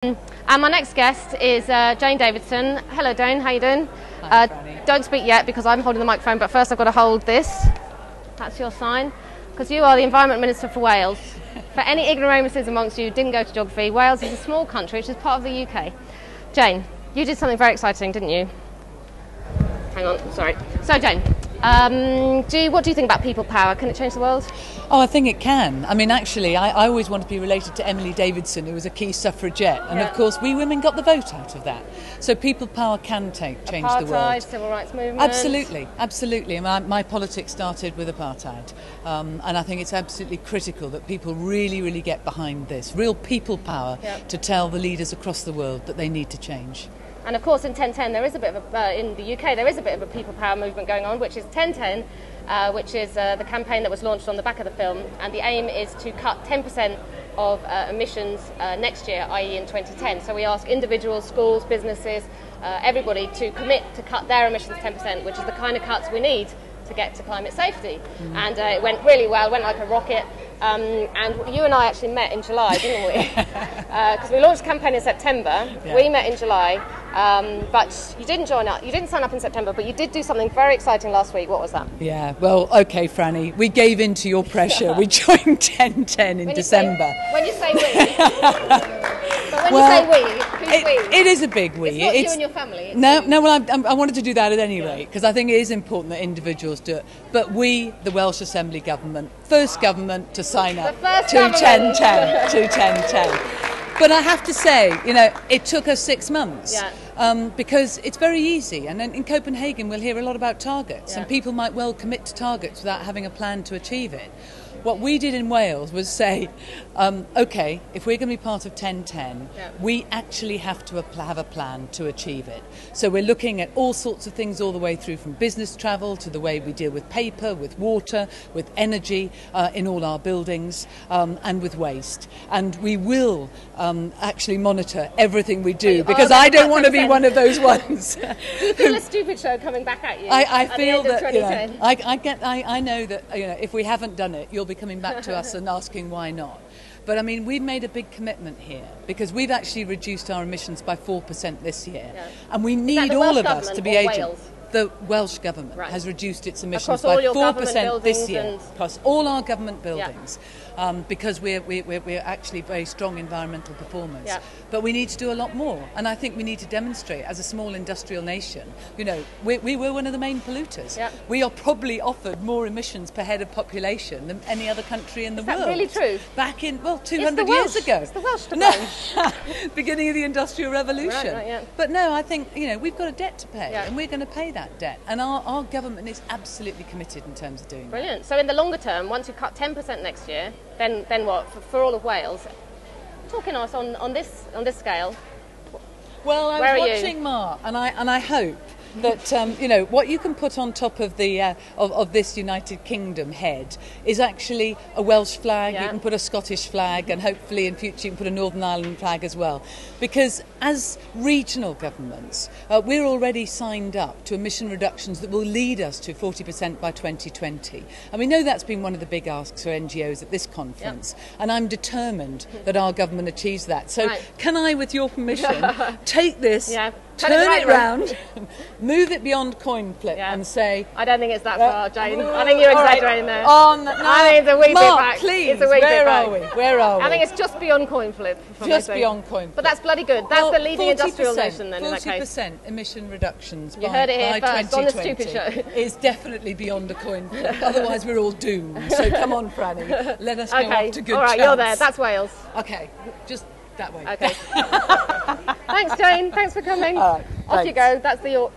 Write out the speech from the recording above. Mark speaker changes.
Speaker 1: And my next guest is Jane Davidson. Hello, Jane. How you doing?
Speaker 2: Hi,
Speaker 1: don't speak yet because I'm holding the microphone. But first, I've got to hold this. That's your sign, because you are the Environment Minister for Wales. For any ignoramuses amongst you who didn't go to geography, Wales is a small country which is part of the UK. Jane, you did something very exciting, didn't you? Hang on, sorry. So, Jane, what do you think about people power? Can it change the world?
Speaker 2: Oh, I think it can. I mean, actually, I always wanted to be related to Emily Davidson, who was a key suffragette. And, of course, we women got the vote out of that. So people power can change the world.
Speaker 1: Apartheid, civil rights movement.
Speaker 2: Absolutely, absolutely. My politics started with apartheid. And I think it's absolutely critical that people really get behind this. Real people power to tell the leaders across the world that they need to change.
Speaker 1: And of course, in 1010, there is a bit of in the UK, there is a bit of a people power movement going on, which is 1010, which is the campaign that was launched on the back of the film. And the aim is to cut 10% of emissions next year, i.e. in 2010. So we ask individuals, schools, businesses, everybody to commit to cut their emissions 10%, which is the kind of cuts we need to get to climate safety. And it went really well, it went like a rocket. And you and I actually met in July, didn't we? Because we launched the campaign in September. We met in July, but you didn't join up. You didn't sign up in September, but you did do something very exciting last week. What was that?
Speaker 2: Yeah, well, okay, Franny, we gave in to your pressure. We joined 1010 in December.
Speaker 1: When you say we, but when you say we, who's we?
Speaker 2: It is a big we.
Speaker 1: It's not you and your family.
Speaker 2: No, well, I wanted to do that at any rate, because I think it is important that individuals do it. But we, the Welsh Assembly government, first government to sign up to 1010. But I have to say, it took us 6 months because it's very easy. And in Copenhagen, we'll hear a lot about targets, and people might well commit to targets without having a plan to achieve it. What we did in Wales was say, OK, if we're going to be part of 1010, we actually have to have a plan to achieve it. So we're looking at all sorts of things all the way through, from business travel to the way we deal with paper, with water, with energy in all our buildings, and with waste. And we will actually monitor everything we do, because I don't want to be one of those ones.
Speaker 1: Do you feel a stupid show coming back at you?
Speaker 2: I feel that I know that if we haven't done it, you'll be coming back to us and asking why not. But I mean, we've made a big commitment here, because we've actually reduced our emissions by 4% this year, and we need all of us to be able. The Welsh government has reduced its emissions by 4% this year across all our government buildings, because we're actually very strong environmental performers. But we need to do a lot more, and I think we need to demonstrate as a small industrial nation. We were one of the main polluters. We are probably offered more emissions per head of population than any other country in the world.
Speaker 1: Is that really true?
Speaker 2: Back in 200 years ago.
Speaker 1: It's the Welsh to blame.
Speaker 2: Beginning of the Industrial Revolution.
Speaker 1: Right,
Speaker 2: But no, I think we've got a debt to pay, and we're going to pay that debt, and our government is absolutely committed in terms of doing that.
Speaker 1: Brilliant. So in the longer term, once you cut 10% next year, then what for all of Wales? Talking us on this scale.
Speaker 2: Well, I was watching Ma, and I hope that what you can put on top of the of this United Kingdom head is actually a Welsh flag. You can put a Scottish flag, and hopefully in future you can put a Northern Ireland flag as well. Because as regional governments, we're already signed up to emission reductions that will lead us to 40% by 2020. And we know that's been one of the big asks for NGOs at this conference. And I'm determined that our government achieves that. So can I, with your permission, take this, turn it round, move it beyond coin flip, and say...
Speaker 1: I don't think it's that far, Jane. I think you're exaggerating there.
Speaker 2: I
Speaker 1: think it's a wee bit back.
Speaker 2: Please,
Speaker 1: it's a wee
Speaker 2: where
Speaker 1: bit
Speaker 2: are
Speaker 1: back.
Speaker 2: we? Where are we?
Speaker 1: I think it's just beyond coin flip.
Speaker 2: Just beyond coin flip.
Speaker 1: But that's bloody good. That's the leading industrial nation then, in that case.
Speaker 2: 40% emission reductions
Speaker 1: you heard it here first, on the stupid show.
Speaker 2: Is definitely beyond a coin flip. Otherwise we're all doomed. So come on, Franny. Let us go off to good
Speaker 1: all right,
Speaker 2: chance.
Speaker 1: You're there. That's Wales.
Speaker 2: Okay, just that way.
Speaker 1: Okay. Thanks, Jane. Thanks for coming.
Speaker 2: All right,
Speaker 1: Off you go. That's the